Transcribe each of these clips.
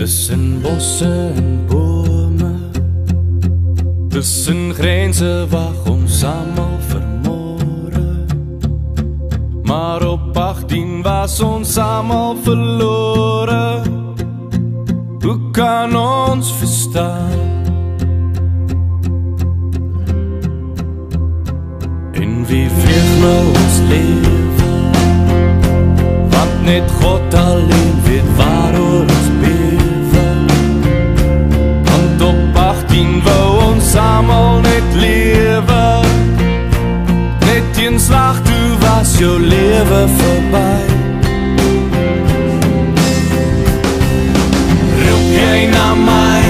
Tussen bosse en bome, tussen grense wag ons almal vermore. Maar op 18 was ons almal verlore. Hoe kan ons verstaan? En wie veeg nou ons lewe? Want net God alleen weet waaroor ons bewe. Want op 18 wou ons almal net lewe. Net een slag toe was jou lewe verby. Roep jy na my?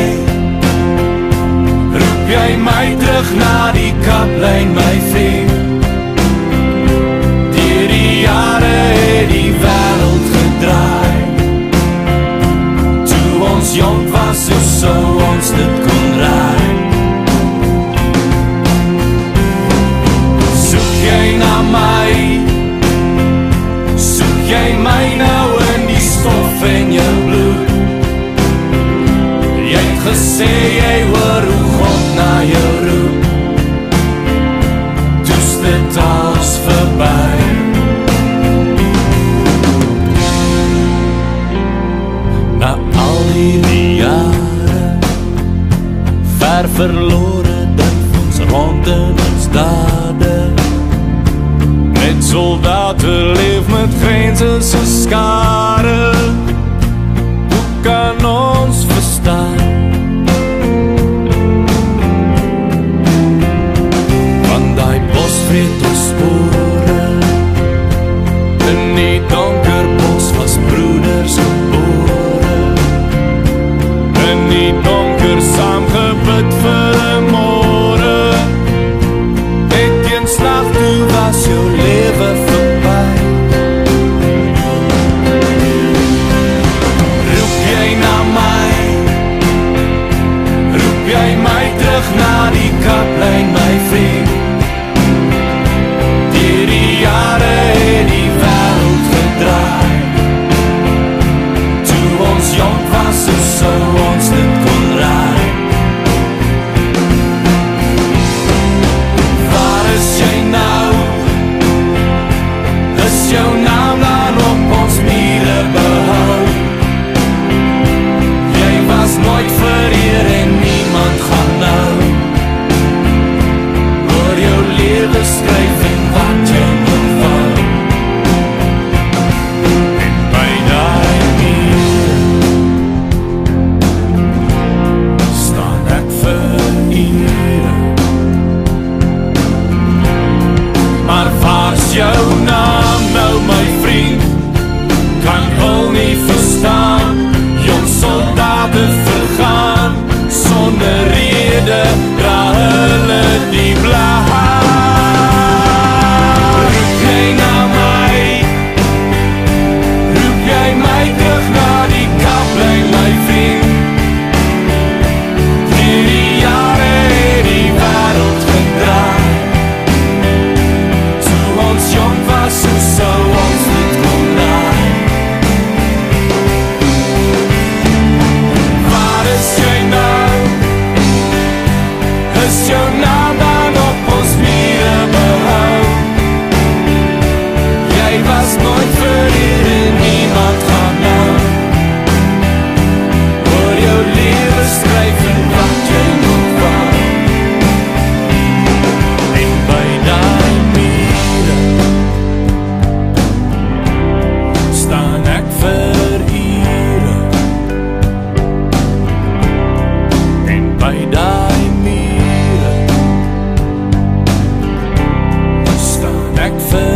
Roep jy my terug na die kaplyn, my vriend? Deur die jare het die wêreld gedraai. Toe ons jong was, so sou ons dit kon raai. Soek jy na my? Soek jy my nou in die stof en jou bloed? Jy het gesê jy hoor hoe God na jou roep. Toes dit als verby. Na al die jare ver verlore dink ons rond in ons dade. Met soldate leef met grense so skare. Hoe kan ons verstaan? Want die bos vreet ons spore. In die donker bos was broeders gebore. In die donker saamgebid vir 'n môre. Net een slag toe was jou lewe verby. Roep jy na my? Roep jy my terug na die kaplyn, my vriend? Deur die jare het die wêreld gedraai. Toe ons jong was, so sou ons dit kon raai. Waar is jy nou? Is jou naam dan op ons mure behou? Jy was nooit vereer en niemand gaan nou oor jou lewe skryf en wat jy moet wou. En by daai mure staan ek vir ure. Maar waar's jou naam nou, my vriend? Kan hul nie verstaan. Jong soldate vergaan sonder rede, dra hulle die blaar. Roep jy na my? Roep jy my terug na die kaplyn, my vriend? Deur die jare het die wêreld gedraai. Toe ons jong was, so sou ons dit kon raai. Waar is jy nou? Is jou naam dan op ons mure behou? Jy was nooit vereer en niemand gaan nou oor jou lewe skryf en wat jy moet wou. En by daai mure staan ek vir ure. En by daai mure staan ek vir